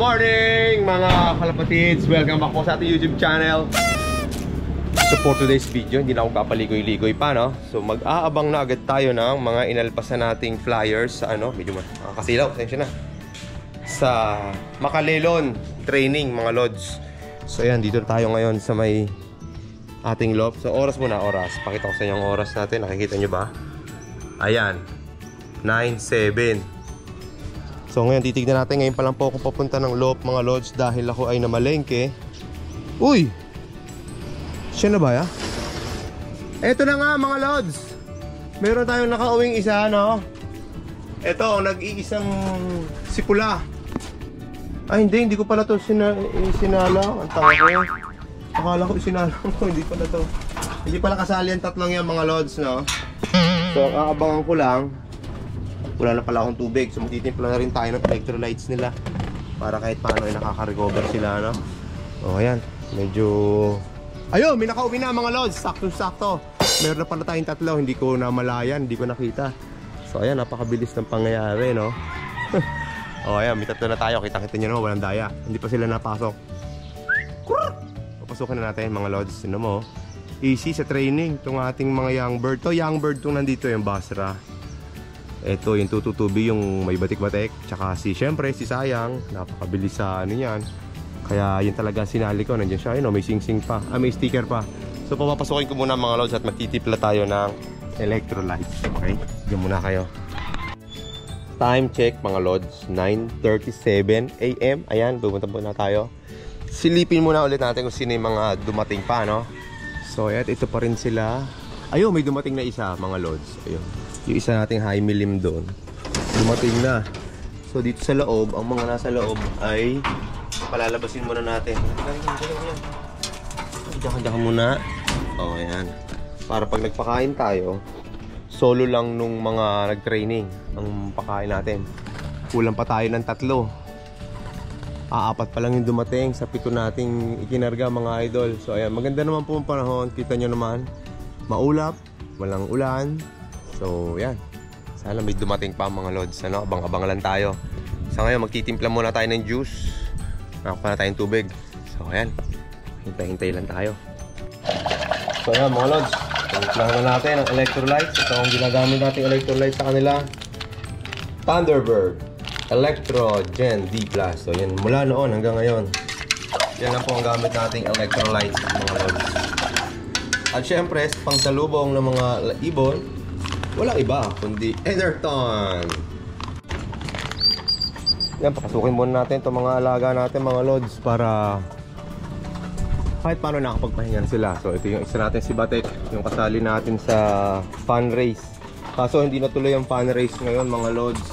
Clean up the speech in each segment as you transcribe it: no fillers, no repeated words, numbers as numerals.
morning mga kalapatids! Welcome back po sa ating YouTube channel. So for today's video, hindi na ako papaligoy-ligoy pa, no? So mag-aabang na agad tayo ng mga inalpasan nating flyers sa medyo makakasilaw, atensya na, sa Makalelon training mga lods. So ayan, dito tayo ngayon sa may ating loft. So oras muna, oras. Pakita ko sa inyo ang oras natin, nakikita nyo ba? Ayan, 9:07. So ngayon titignan natin, ngayon pa lang po ako papunta ng loft mga lods dahil ako ay namalengke. Uy! Siya na ba ya? Eto na nga mga lods. Meron tayong nakauwing isa, no? Eto, nag-iisang sipula. Ay hindi ko pala to sinala. Ang tanga ko. Akala ko sinala ko, hindi pala to. Hindi pala kasali ang tatlong yan mga lods, no? So aabangan ko lang. Wala na pala akong tubig, so magtitimpla na rin tayo ng electrolytes nila para kahit paano ay nakaka-recover sila, no? O ayan, medyo... Ayun, may nakauwi na mga lods, sakto-sakto. Meron na pala tayong tatlo, hindi ko na malayan, hindi ko nakita. So ayan, napakabilis ng pangyayari, no? O ayan, may tatlo na tayo, kita-kita nyo, no? Walang daya, hindi pa sila napasok. Papasukin na natin mga lods, sino mo? Easy sa training, itong ating mga young bird. To young bird itong nandito, yung Basra. Ito yung tututubi, yung may batik-batik. Tsaka syempre si Sayang, napakabilis sa yan. Kaya yun talaga sinali ko, nandiyan siya, may sing-sing pa, may sticker pa. So papapasukin ko muna mga lods at magtitipla tayo ng electrolytes. Okay, diyan muna kayo. Time check mga lods, 9:37 AM. Ayan, pupunta muna tayo. Silipin muna ulit natin kung sino yung mga dumating pa, no? So ayan, ito pa rin sila. Ayun, may dumating na isa mga lods. Ayun, yung isa nating high milim doon dumating na. So dito sa loob, ang mga nasa loob ay palalabasin muna natin. Diyan muna. O ayan, para pag nagpakain tayo, solo lang nung mga nag-training ang pakain natin. Kulang pa tayo ng 3. Apat pa lang yung dumating sa 7 nating ikinarga mga idol. So ayan, maganda naman po ang panahon. Kita nyo naman, maulap, walang ulan. So yan, sana may dumating pa mga lods, abang-abang lang tayo. Sa ngayon magtitimpla muna tayo ng juice. Nakakuha na tayong tubig. So ayan, hintay-hintay lang tayo. So ayan mga lods, timplahan na natin ang electrolytes. Ito ang ginagamit natin electrolytes sa kanila, Thunderbird Electro Gen D+. So yan, mula noon hanggang ngayon, yan lang po ang gamit nating electrolytes mga lods. At syempre, pangsalubong ng mga ibon, walang iba kundi Etherton. Yan, papasukin muna natin itong mga alaga natin mga lods para kahit paano nakapagpahingan sila. So ito yung isa natin, si Batik, yung kasali natin sa fun race. Kaso hindi natuloy ang fun race ngayon mga lods.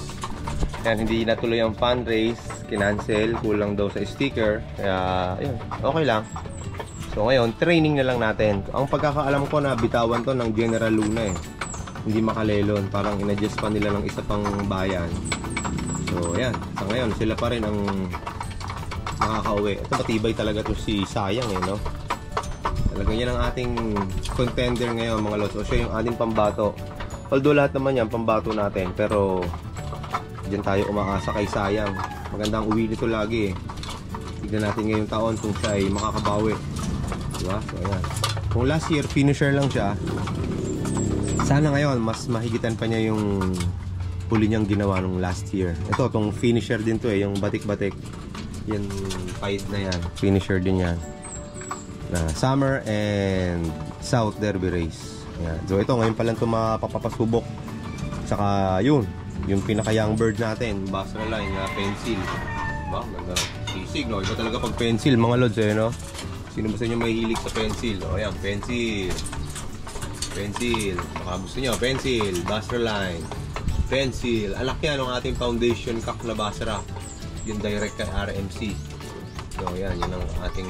Yan, hindi natuloy ang fun race, kinancel, kulang daw sa sticker. Kaya yun, okay lang. So ngayon, training na lang natin. Ang pagkakaalam ko na bitawan to ng General Luna hindi Makalelon. Parang in-adjust pa nila ng isa pang bayan. So ayan, sa ngayon sila pa rin ang nakakauwi. Ito matibay talaga to si Sayang no? Talagang yan ang ating contender ngayon mga lods. O siya yung ating pambato. Although lahat naman yan pambato natin, pero dyan tayo umaasa kay Sayang. Magandang uwi nito lagi Tignan natin ngayong taon kung siya ay makakabawi, diba? So ayan, kung last year finisher lang siya, sana ngayon mas mahigitan pa niya yung huli niyang ginawa nung last year. Ito, tong finisher din to yung batik-batik. Yan, fight na yan. Finisher din yan. Na Summer and South Derby Race. Yan. So ito, ngayon pa lang ito mapapasubok. Tsaka yun, yung pinaka-young bird natin, Basra line na pencil. Diba? Ganda. Sisig, no? Ito talaga pag pencil, mga lods, no? Sino ba sa inyo may hilig sa pencil? O, ayan, pencil. Pencil, baka gusto nyo, pencil, Basra line, pencil. Alak yan ang ating foundation cup na Basra, yung direct kay RMC. So yan, yun ang ating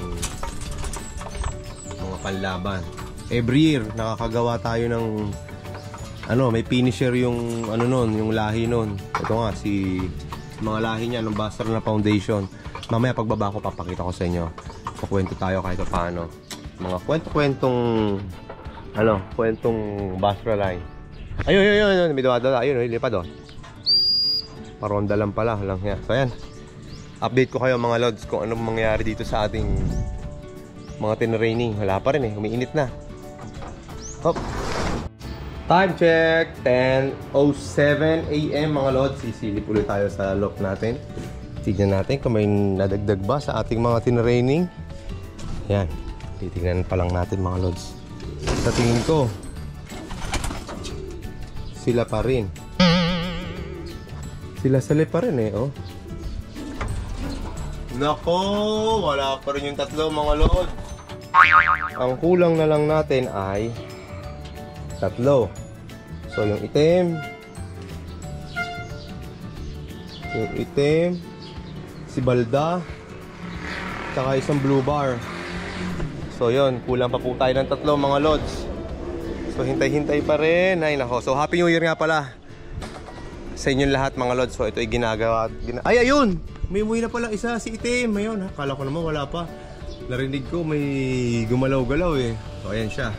mga panlaban. Every year nakakagawa tayo ng may finisher yung yung lahi nun. Ito nga, mga lahi niya ng Basra na foundation. Mamaya pagbaba ko papakita ko sa inyo. Pakwento tayo kahit paano, mga kwentong kwentong Basra line. Ayun, may duwada. Ayun, lipad, Paronda lang pala lang yan. So ayan, update ko kayo mga lods kung anong mangyayari dito sa ating mga tinraining. Wala pa rin umiinit na. Hop. Time check, 10:07 AM mga lods. Sisilip ulit tayo sa lock natin. Tignan natin kung may nadagdag ba sa ating mga tinraining. Yan, titignan pa lang natin mga lods. Sa tingin ko, sila pa rin. Sila pa rin oh. Nako, wala pa rin yung tatlo mga lods. Ang kulang na lang natin ay tatlo. So yung itim, si Balda, tsaka isang blue bar. So yun, kulang pa po tayo ng tatlo mga lods. So hintay-hintay pa rin. Ay nako, so happy new year nga pala sa inyong lahat mga lods. So ito ay ginagawa. Ay ayun, may umuwi na pala isa, si itim. Ayun, akala ko naman wala pa. Narinig ko may gumalaw-galaw eh. So ayan siya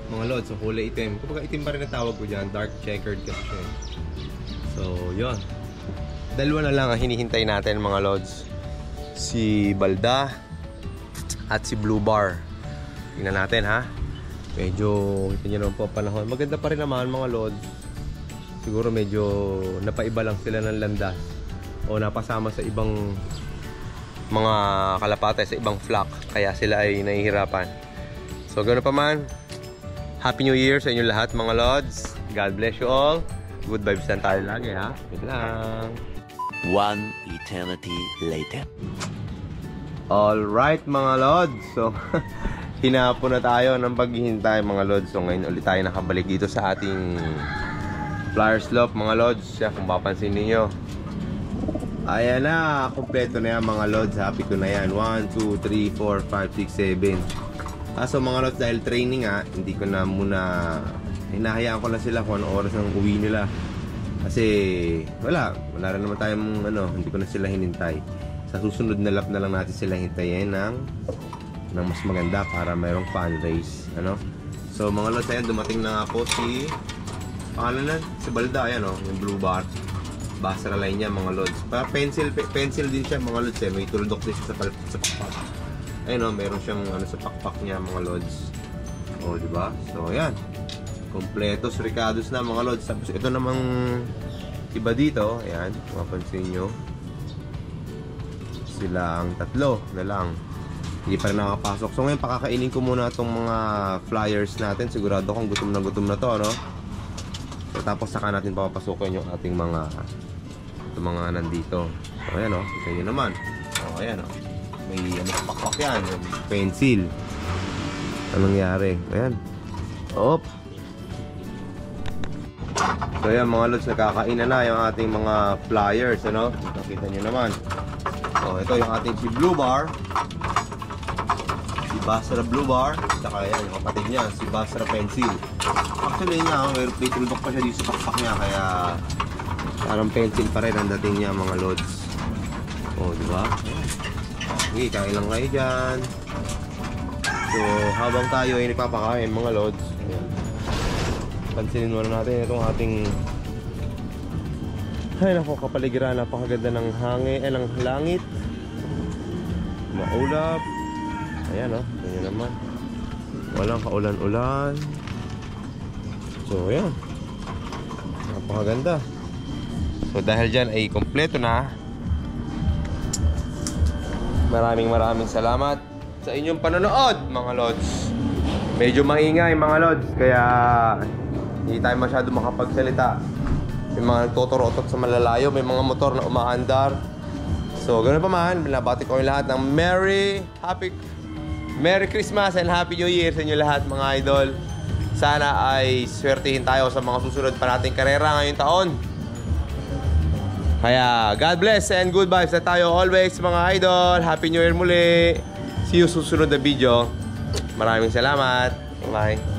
mga lods, so kulay itim. Kapag itim pa rin ang tawag ko dyan, dark checkered kasi siya. So yun, dalawa na lang ang hinihintay natin mga lods, si Balda at si Blue Bar. Tingnan natin ha. Medyo, kita nyo naman po panahon. Maganda pa rin naman mga lods. Siguro medyo napaiba lang sila ng landas o napasama sa ibang mga kalapate, sa ibang flock, kaya sila ay nahihirapan. So gano'n pa man, Happy New Year sa inyo lahat mga lods. God bless you all. Good vibes lang tayo lagi ha. Good lang. One eternity later. Alright mga lods. So hinapon na tayo ng paghihintay mga lods. So ngayon ulit tayo nakabalik dito sa ating flyer slope mga lods. Kung papansin niyo, ayan na, kompleto na yan mga lods. Happy ko na yan. 1, 2, 3, 4, 5, 6, 7. Kaso mga lods, dahil training hindi ko na muna, hinahayaan ko na sila kung anong oras ng uwi nila. Kasi wala rin naman tayong hindi ko na sila hinintay. Sa susunod na lap na lang natin sila hintayin ng mas maganda para mayroong fun race. So mga lods, ayan, dumating na nga po si si Balda, ayan yung blue bar. Basra line niya mga lods. Pencil din siya mga lods may tuldok din siya sa pakpak. Ayun meron siyang sa pakpak niya mga lods. Diba? So ayan, kompletos ricados na mga lods. Tapos ito namang iba dito, ayan, mapansin nyo, sila ang tatlo na lang, hindi pa rin nakapasok. So ngayon pakakainin ko muna itong mga flyers natin. Sigurado kong gutom na to So tapos saka natin papapasukin yung ating mga nandito. So ayan kita nyo naman. Ayan may pakpak yan, pencil. Anong nangyari? Ayan. So ayan mga lods, nakakain na yung ating mga flyers. Nakita nyo naman. Ito yung ating si Blue Bar, si Basra Blue Bar, saka yan yung kapatid niya, si Basra Pencil. Actually may tuldok pa siya dito sa pakpak niya, kaya parang pencil pa rin ang dating niya mga lods. Diba? Sige, kain lang kayo dyan. So habang tayo ay nagpapakain mga lods, ayan, pansinin muna natin itong ating kapaligiran. Napakaganda ng hangin, ng langit, maulap. Ayan ganyan naman, walang kaulan-ulan. So ayan, napakaganda. So dahil dyan ay kompleto na. Maraming salamat sa inyong panonood mga lods. Medyo maingay mga lods, kaya hindi tayo masyado makapagsalita. May mga nagtotorotot sa malalayo, may mga motor na umaandar. So ganoon pa man, binabati ko yung lahat ng Merry Christmas and Happy New Year sa inyo lahat mga idol. Sana ay swertihin tayo sa mga susunod pa nating karera ngayong taon. Kaya God bless and good vibes na tayo always mga idol. Happy New Year muli. See you susunod na video. Maraming salamat. Bye.